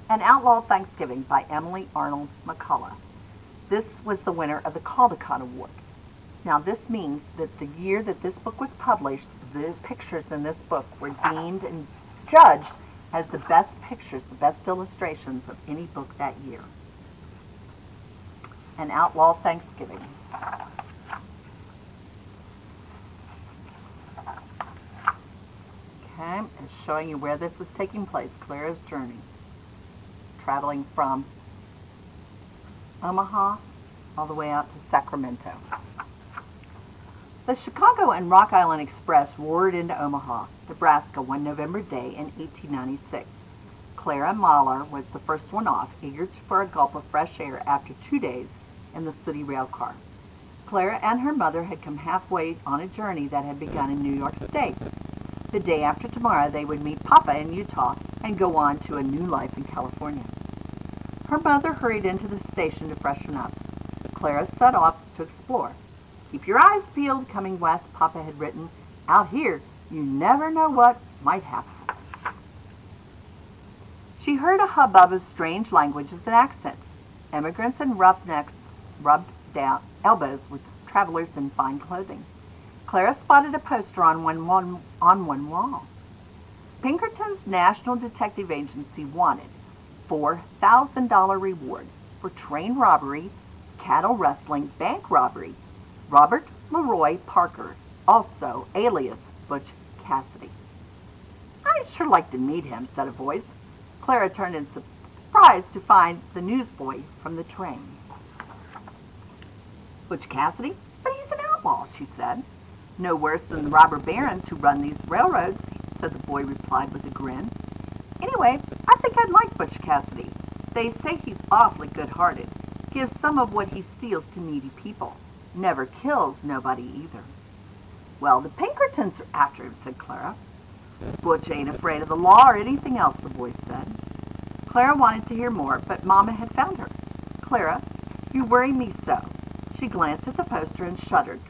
An Outlaw Thanksgiving by Emily Arnold McCully. This was the winner of the Caldecott Award. Now, this means that the year that this book was published, the pictures in this book were deemed and judged as the best pictures, the best illustrations of any book that year. An Outlaw Thanksgiving. Okay, it's showing you where this is taking place, Clara's journey. Traveling from Omaha all the way out to Sacramento. The Chicago and Rock Island Express roared into Omaha, Nebraska one November day in 1896. Clara Mahler was the first one off, eager for a gulp of fresh air after 2 days in the city rail car. Clara and her mother had come halfway on a journey that had begun in New York State. The day after tomorrow, they would meet Papa in Utah and go on to a new life in California. Her mother hurried into the station to freshen up. Clara set off to explore. "Keep your eyes peeled, coming west," Papa had written. "Out here, you never know what might happen." She heard a hubbub of strange languages and accents. Immigrants and roughnecks rubbed down elbows with travelers in fine clothing. Clara spotted a poster on one wall. Pinkerton's National Detective Agency wanted $4,000 reward for train robbery, cattle rustling, bank robbery. Robert Leroy Parker, also alias Butch Cassidy. "I'd sure like to meet him," said a voice. Clara turned in surprise to find the newsboy from the train. "Butch Cassidy? But he's an outlaw," she said. "No worse than the robber barons who run these railroads," said the boy replied with a grin. "Anyway, I think I'd like Butch Cassidy. They say he's awfully good-hearted. Gives some of what he steals to needy people. Never kills nobody either." "Well, the Pinkertons are after him," said Clara. "Butch ain't afraid of the law or anything else," the boy said. Clara wanted to hear more, but Mama had found her. "Clara, you worry me so." She glanced at the poster and shuddered.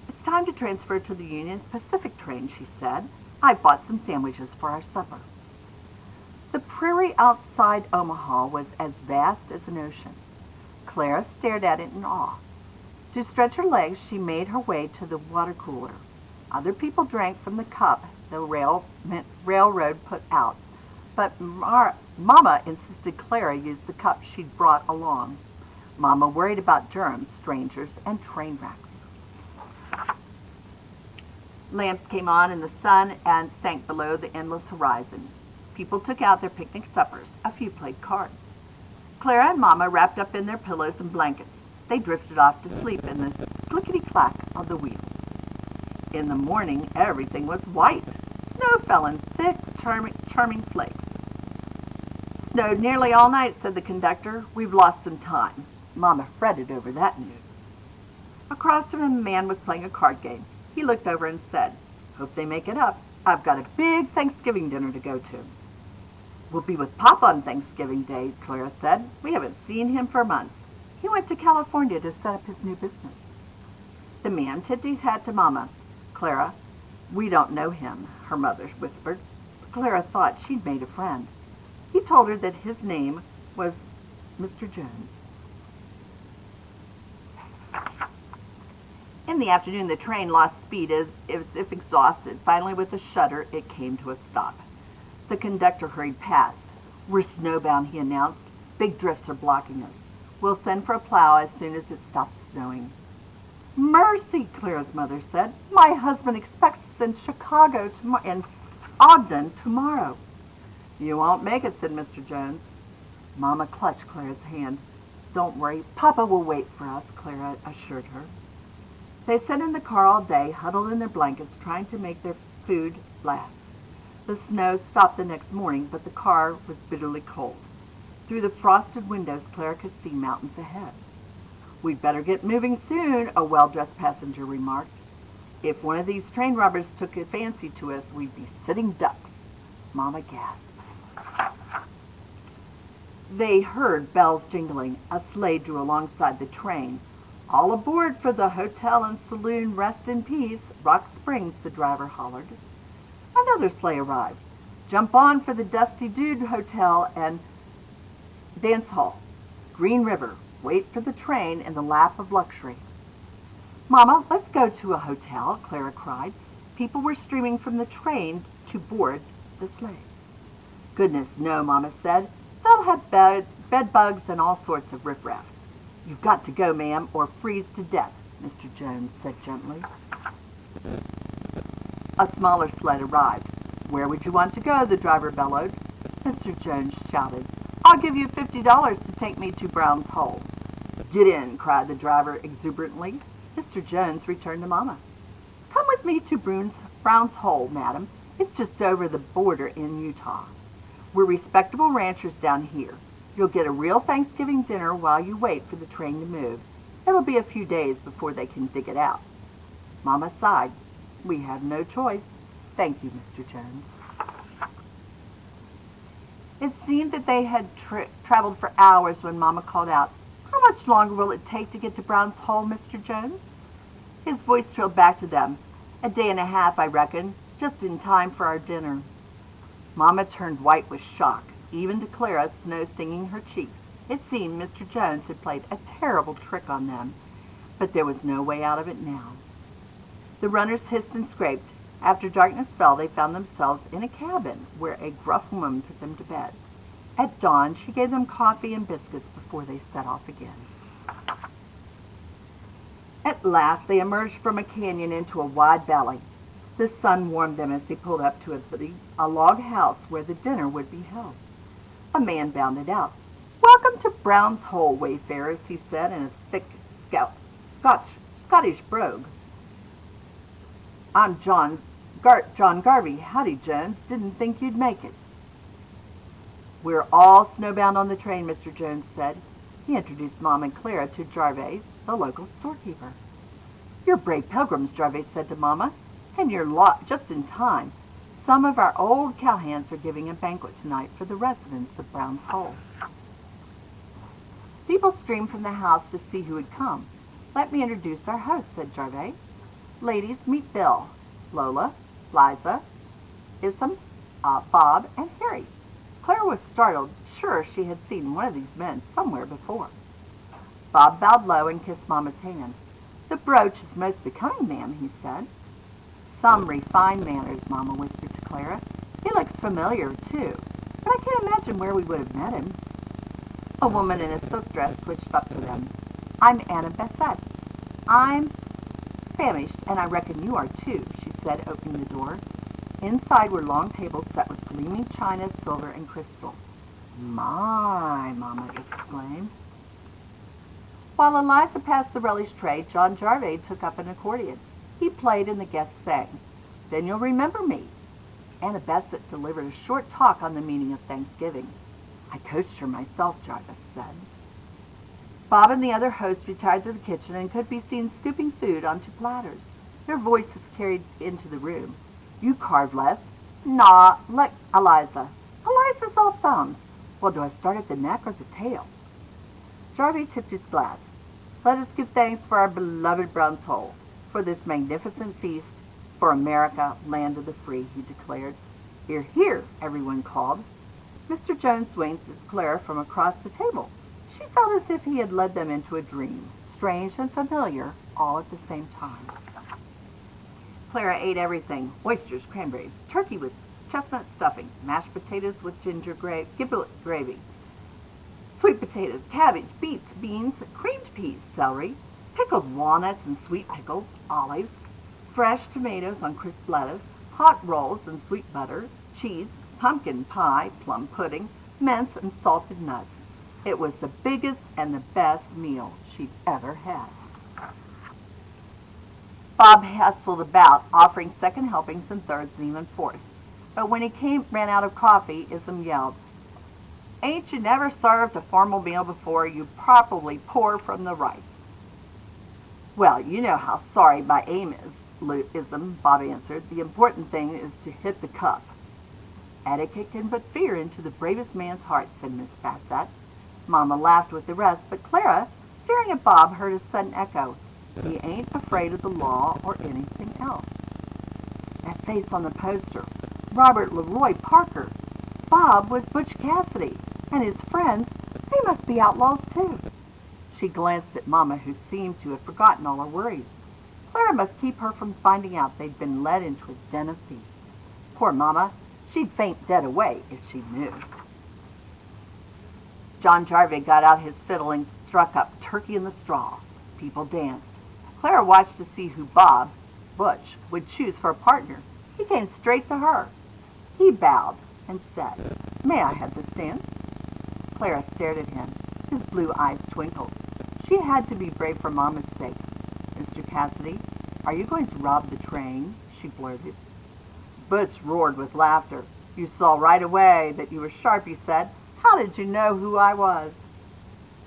"It's time to transfer to the Union Pacific train," she said. "I bought some sandwiches for our supper." The prairie outside Omaha was as vast as an ocean. Clara stared at it in awe. To stretch her legs, she made her way to the water cooler. Other people drank from the cup the railroad put out, but Mama insisted Clara use the cup she'd brought along. Mama worried about germs, strangers, and train wrecks. Lamps came on in the sun and sank below the endless horizon. People took out their picnic suppers. A few played cards. Clara and Mama wrapped up in their pillows and blankets. They drifted off to sleep in the clickety-clack of the wheels. In the morning, everything was white. Snow fell in thick, charming flakes. "Snowed nearly all night," said the conductor. "We've lost some time." Mama fretted over that news. Across from him, a man was playing a card game. He looked over and said, "Hope they make it up. I've got a big Thanksgiving dinner to go to." "We'll be with Papa on Thanksgiving Day," Clara said. "We haven't seen him for months. He went to California to set up his new business." The man tipped his hat to Mama. "Clara, we don't know him," her mother whispered. Clara thought she'd made a friend. He told her that his name was Mr. Jones. In the afternoon, the train lost speed as if exhausted. Finally, with a shudder, it came to a stop. The conductor hurried past. "We're snowbound," he announced. "Big drifts are blocking us. We'll send for a plow as soon as it stops snowing." "Mercy," Clara's mother said. "My husband expects us in Chicago in Ogden tomorrow." "You won't make it," said Mr. Jones. Mama clutched Clara's hand. "Don't worry. Papa will wait for us," Clara assured her. They sat in the car all day, huddled in their blankets, trying to make their food last. The snow stopped the next morning, but the car was bitterly cold. Through the frosted windows, Clara could see mountains ahead. "We'd better get moving soon," a well-dressed passenger remarked. "If one of these train robbers took a fancy to us, we'd be sitting ducks." Mama gasped. They heard bells jingling. A sleigh drew alongside the train. "All aboard for the hotel and saloon Rest in Peace, Rock Springs," the driver hollered. Another sleigh arrived. "Jump on for the Dusty Dude Hotel and Dance hall. Green River. Wait for the train in the lap of luxury. Mama, let's go to a hotel, Clara cried. People were streaming from the train to board the sleighs. Goodness, no, Mama said. They'll have bed bugs and all sorts of riffraff. You've got to go, ma'am, or freeze to death, Mr. Jones said gently. A smaller sled arrived. Where would you want to go? The driver bellowed. Mr. Jones shouted, I'll give you $50 to take me to Brown's Hole. Get in, cried the driver exuberantly. Mr. Jones returned to Mama. Come with me to Brown's Hole, madam. It's just over the border in Utah. We're respectable ranchers down here. You'll get a real Thanksgiving dinner while you wait for the train to move. It'll be a few days before they can dig it out. Mama sighed. We have no choice. Thank you, Mr. Jones. It seemed that they had traveled for hours when Mama called out, How much longer will it take to get to Brown's Hole, Mr. Jones? His voice trilled back to them. A day and a half, I reckon, just in time for our dinner. Mama turned white with shock, even to Clara, snow stinging her cheeks. It seemed Mr. Jones had played a terrible trick on them, but there was no way out of it now. The runners hissed and scraped. After darkness fell, they found themselves in a cabin where a gruff woman put them to bed. At dawn, she gave them coffee and biscuits before they set off again. At last, they emerged from a canyon into a wide valley. The sun warmed them as they pulled up to a log house where the dinner would be held. A man bounded out. Welcome to Brown's Hole, wayfarers, he said in a thick Scottish brogue. I'm John Garvey. Howdy, Jones. Didn't think you'd make it. We're all snowbound on the train, Mr. Jones said. He introduced Mom and Clara to Jarvey, the local storekeeper. You're brave pilgrims, Jarvey said to Mama, and you're just in time. Some of our old cowhands are giving a banquet tonight for the residents of Brown's Hole. People streamed from the house to see who had come. Let me introduce our host, said Jarvey. Ladies, meet Bill, Lola, Liza, Isam, Bob, and Harry. Clara was startled, sure she had seen one of these men somewhere before. Bob bowed low and kissed Mama's hand. The brooch is most becoming, ma'am, he said. Some refined manners, Mama whispered to Clara. He looks familiar, too, but I can't imagine where we would have met him. A woman in a silk dress switched up to them. I'm Anna Bassett. I'm famished, and I reckon you are, too, she said, opening the door. Inside were long tables set with gleaming china, silver, and crystal. My, Mama exclaimed. While Eliza passed the relish tray, John Jarvey took up an accordion. He played and the guests sang. Then you'll remember me. Anna Bassett delivered a short talk on the meaning of Thanksgiving. I coached her myself, Jarvis said. Bob and the other hosts retired to the kitchen and could be seen scooping food onto platters. Their voices carried into the room. You carve less. Nah, let Eliza. Eliza's all thumbs. Well, do I start at the neck or the tail? Jarvey tipped his glass. Let us give thanks for our beloved Brown's Hole, for this magnificent feast, for America, land of the free, he declared. Hear, hear, everyone called. Mr. Jones winked at Clara from across the table. She felt as if he had led them into a dream, strange and familiar, all at the same time. Clara ate everything, oysters, cranberries, turkey with chestnut stuffing, mashed potatoes with ginger giblet gravy, sweet potatoes, cabbage, beets, beans, creamed peas, celery, pickled walnuts and sweet pickles, olives, fresh tomatoes on crisp lettuce, hot rolls and sweet butter, cheese, pumpkin pie, plum pudding, mince, and salted nuts. It was the biggest and the best meal she'd ever had. Bob hustled about, offering second helpings and thirds and even fourths. But when he ran out of coffee, Ism yelled, Ain't you never served a formal meal before? You probably pour from the right. Well, you know how sorry my aim is, Ism, Bob answered. The important thing is to hit the cup. Etiquette can put fear into the bravest man's heart, said Miss Bassett. Mama laughed with the rest, but Clara, staring at Bob, heard a sudden echo. He ain't afraid of the law or anything else. That face on the poster. Robert Leroy Parker. Bob was Butch Cassidy, and his friends, They must be outlaws, too. She glanced at Mama, who seemed to have forgotten all her worries. Clara must keep her from finding out they'd been led into a den of thieves. Poor Mama, she'd faint dead away if she knew. John Jarvie got out his fiddle and struck up Turkey in the Straw. People danced. Clara watched to see who Bob, Butch, would choose for a partner. He came straight to her. He bowed and said, "May I have this dance?" Clara stared at him. His blue eyes twinkled. She had to be brave for Mama's sake. "Mr. Cassidy, are you going to rob the train?" she blurted. Butch roared with laughter. "You saw right away that you were sharp," he said. "How did you know who I was?"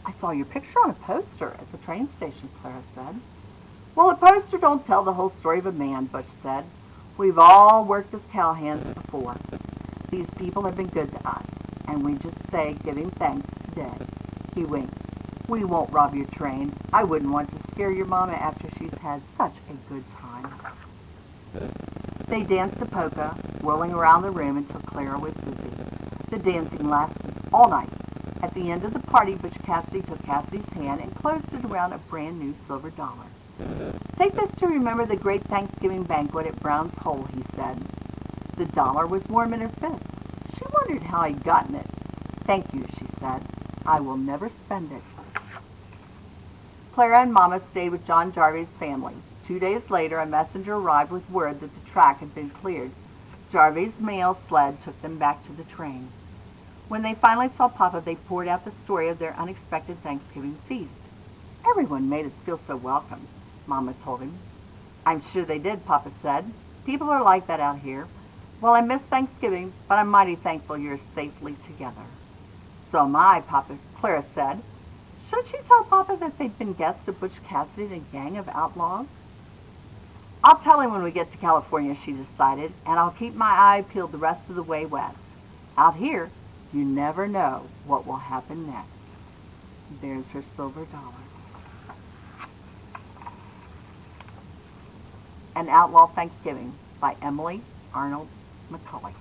"I saw your picture on a poster at the train station," Clara said. "Well, a poster don't tell the whole story of a man," Butch said. "We've all worked as cowhands before. These people have been good to us, and we just say giving thanks today." He winked. "We won't rob your train. I wouldn't want to scare your Mama after she's had such a good time." They danced a polka, whirling around the room until Clara was dizzy. The dancing lasted all night. At the end of the party, Butch Cassidy took Cassidy's hand and closed it around a brand new silver dollar. "Take this to remember the great Thanksgiving banquet at Brown's Hole," he said. The dollar was warm in her fist. She wondered how he'd gotten it. "Thank you," she said. "I will never spend it." Clara and Mama stayed with John Jarvie's family. 2 days later, a messenger arrived with word that the track had been cleared. Jarvie's mail sled took them back to the train. When they finally saw Papa, they poured out the story of their unexpected Thanksgiving feast. "Everyone made us feel so welcome," Mama told him. "I'm sure they did," Papa said. "People are like that out here. Well, I miss Thanksgiving, but I'm mighty thankful you're safely together." "So am I," Clara said. Should she tell Papa that they'd been guests of Butch Cassidy and a gang of outlaws? "I'll tell him when we get to California," she decided, "and I'll keep my eye peeled the rest of the way west. Out here, you never know what will happen next." There's her silver dollar. An Outlaw Thanksgiving by Emily Arnold McCully.